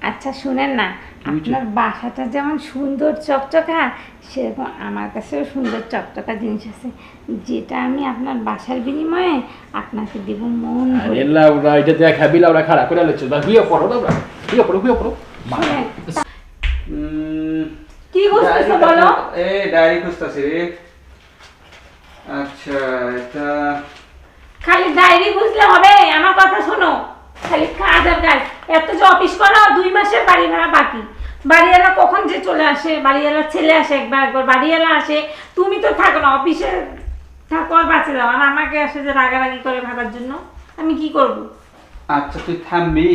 আচ্ছা শুনেন না, আপনার বাসাটা যেমন সুন্দর চকচকা, সেরকম আমার কাছেও সুন্দর চকচকা জিনিস আছে, যেটা আমি আপনার বাসার বিনিময়ে আপনাকে দেব মন ভরে। লাউরা এটা দেখাবি, লাউরা খারাপ করে আলোচনা বা হুইয়া পড়ো, লাউরা হুইয়া পড়ো। শুনেন, কি বুঝতেছো বলো? ডায়েরি খুঁজতেছি রে। আচ্ছা এটা খালি ডায়েরি বুঝলে হবে? আমার কথা শোনো, খালি কাজ আর কাজ। এত যে অফিস করো, 2 মাসের বাড়ি ভাড়া বাকি। বাড়িওয়ালা কখন যে চলে আসে, বাড়িওয়ালার ছেলে আসে একবার বাড়িওয়ালা আসে, তুমি তো থাকো না, অফিসে থাকো আর বাঁচে যাও, আর আমাকে আসে যে রাগারাগি করে ভাড়ার জন্য, আমি কি করব? আচ্ছা তুই থামবি?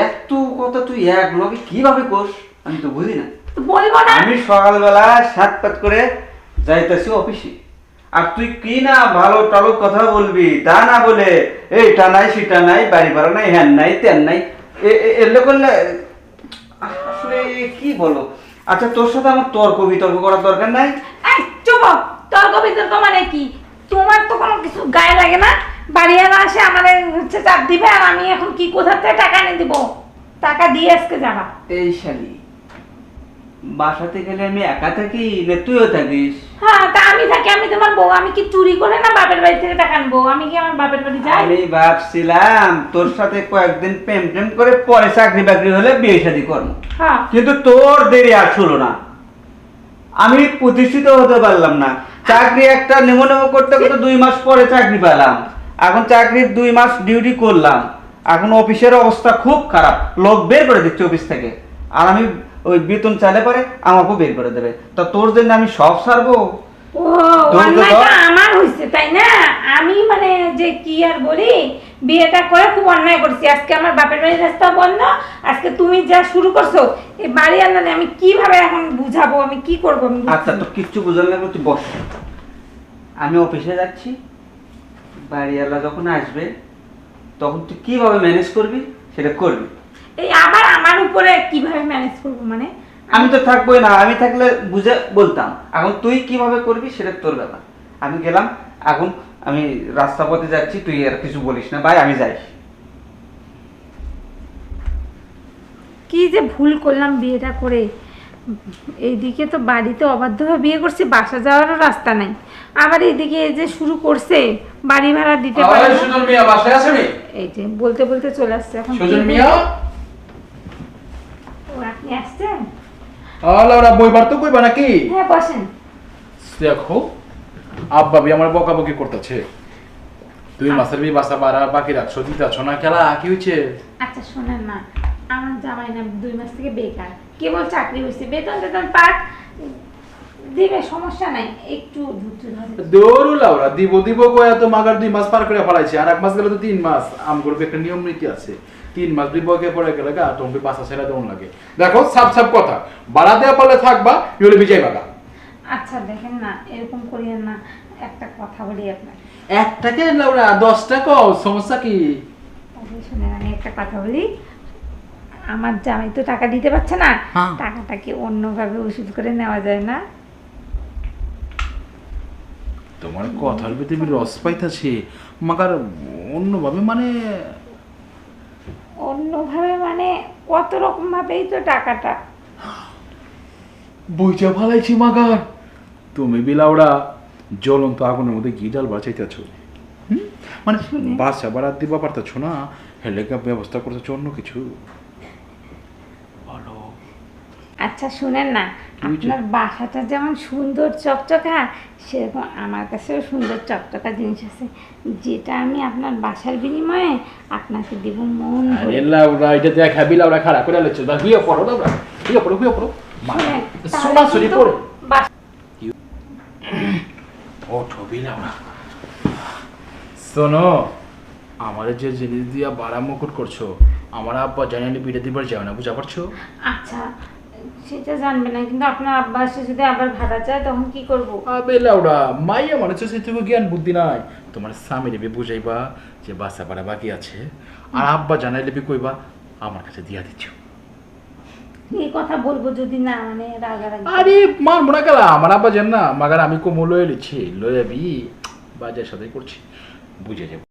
এত কথা তুই এক লগে কিভাবে করস আমি তো বুঝি না। তো বলবো না? আমি সকালবেলা 7 করে যাইতেছি অফিসে, আর তুই কি না ভালো টালো কথা বলবি, তা না বলে এইটা নাই সেটা নাই, বাড়ি ভাড়া নাই, হ্যান নাই তেন নাই, এলে করলে আসলে কি বলো। আচ্ছা তোর সাথে আমার তর্ক বিতর্ক করার দরকার নাই। এই চুপ! তর্ক বিতর্ক মানে কি? তোমার তো কোনো কিছু গায়ে লাগে না? বাড়িওয়ালা আসে আমাদের হচ্ছে চাপ দিবে, আর আমি এখন কি কোথা থেকে টাকা এনে দিব? টাকা দিয়ে আজকে যাবা। এই শালি, বাসাতে গেলে আমি একা থাকি না তুইও থাকিস? হ্যাঁ, তা আমি থাকি, আমি তোমার বউ, আমি কি চুরি করে না বাপের বাড়ি থেকে টাকা আনবো? আমি কি আমার বাপের বাড়ি যাই? আমি ভাবছিলাম তোর সাথে কয়েকদিন প্রেম টেম করে পরে চাকরি বাকরি হলে বিয়ে শাদী করবো, হ্যাঁ। কিন্তু তোর দেরি আর হলো না, আমি প্রতিষ্ঠিত হতে পারলাম না। চাকরি একটা নেমো নেমো করতে করতে 2 মাস পরে চাকরি পেলাম, এখন চাকরির 2 মাস ডিউটি করলাম, এখন অফিসের অবস্থা খুব খারাপ, লোক বের করে দিচ্ছে অফিস থেকে, আর আমি ওই বেতন চাইলে পরে আমাকেও বের করে দেবে। তা তোর জন্য আমি সব ছাড়বো? ও, অন্যায়টা আমার হইছে তাই না? আমি মানে যে কি আর বলি, বিয়েটা করে খুব অন্যায় করছি। আজকে আমার বাপের বাড়ির রাস্তা বন্ধ, আজকে তুমি যা শুরু করছো, এই বাড়ি আনলে আমি কিভাবে এখন বুঝাবো, আমি কি করবো? আমি আচ্ছা তো কিচ্ছু বুঝাল না, তুই বস, আমি অফিসে যাচ্ছি, বাড়িওয়ালা যখন আসবে তখন তুই কিভাবে ম্যানেজ করবি সেটা করবি। এই আবার আমার উপরে কিভাবে ম্যানেজ করবো মানে? আমি তো থাকবোই না, আমি থাকলে বুঝে বলতাম, এখন তুই কিভাবে করবি সেটা তোর ব্যাপার। আমি গেলাম, এখন আমি রাস্তা পথে যাচ্ছি, তুই আর কিছু বলিস না ভাই, আমি যাই। কি যে ভুল করলাম বিয়েটা করে। এইদিকে তো বাড়িতে অবাধ্য হয়ে বিয়ে করছি, বাসা যাওয়ারও রাস্তা নাই, আবার এইদিকে এই যে শুরু করছে বাড়ি ভাড়া দিতে পারে না। সুজন মিয়া বাসায় আছে? এই যে বলতে বলতে চলে আসছে এখন। সুজন মিয়া, ও আপনি আসছেন? লাউরা বইবার তো কইবা নাকি? হ্যাঁ বসেন। দেখো আব্বা বি আমার বকাবকি করতেছে, 2 মাসের বি বাসা বাড়া বাকি রাখছো, দিতে আছো না, খেলা কি হয়েছে? আচ্ছা শোনেন না, আমার জামাই না 2 মাস থেকে বেকার, কেবল চাকরি হয়েছে, বেতন টেতন পাক দিবে, সমস্যা নাই, একটু ধৈর্য ধরে। দৌড়ু লাউরা দিব কয়া তো মাগার 2 মাস পার করে ফেলাইছে, আর 1 মাস গেলে তো 3 মাস। আম করবে একটা নিয়ম নীতি আছে, 3 মাস বিপকে পড়ে গেলে গা তুমি বাসা ছেড়ে দেওয়ার লাগে। দেখো সাপ কথা, বাড়া দেওয়া পারলে থাকবা, ইউলে বিজয় বাগা। আচ্ছা দেখেন না, এরকম করিয়েন না, একটা কথা বলি আপনাকে। একটাকে লাউরা 10 টাকা, সমস্যা কি? তাহলে শুনেন, আমি একটা কথা বলি, আমার জামাই তো টাকা দিতে পারছে না, হ্যাঁ। টাকাটা কি অন্যভাবে ওষুধ করে নেওয়া যায় না? তোমার কথার ভিতরে আমি রস পাইতাছি, মাগার অন্যভাবে মানে? অন্যভাবে মানে কত রকম ভাবেই তো টাকাটা। বইটা ফালাইছি মাগার, তুমি বিলাওড়া জ্বলন্ত আগুনের মধ্যে ঘি ডাল বাঁচাইতেছ, মানে বাসা বাড়াত দিবা পারতেছ না, হেলেকা ব্যবস্থা করতেছ অন্য কিছু বলো। আচ্ছা শুনেন না, আপনার বাসাটা যেমন সুন্দর চকচকা, সেরকম আমার কাছেও সুন্দর চকচকা জিনিস আছে, যেটা আমি আপনার বাসার বিনিময়ে আপনাকে দেব মন ভরে। লাউরা এটা দেখাবি, লাউরা খারাপ করে আলোচনা বা হুইয়া পড়ো, লাউরা হুইয়া পড়ো শুনেন, সোনা সরি কিন্তু পড়ো। বাস- ও ঠবি লাউরা, শোনো, আমার যে জিনিস দিয়া বাড়া মুকুট করছো, আমার আব্বা জানালে বিড়ে দিবার যাও না, বুঝা পারছো? আচ্ছা সেটা জানবে না, কিন্তু আপনার আব্বা এসে যদি আবার ভাড়া চায় তখন কি করব? আবে লাউডা মাইয়া মানে সে থেকে জ্ঞান বুদ্ধি নাই, তোমার স্বামী রেবি বুঝাইবা যে বাসা পাড়া বাকি আছে, আর আব্বা জানাইলে বি কইবা আমার কাছে দিয়া দিচ্ছ। এই কথা বলবো যদি না মানে রাগারাগি? আরে মার মনে গেলা আমার আব্বা জান না, মাগার আমি কোমো লয়ে লিছি, লয়ে বি বাজার সাথে করছি, বুঝে যাবো।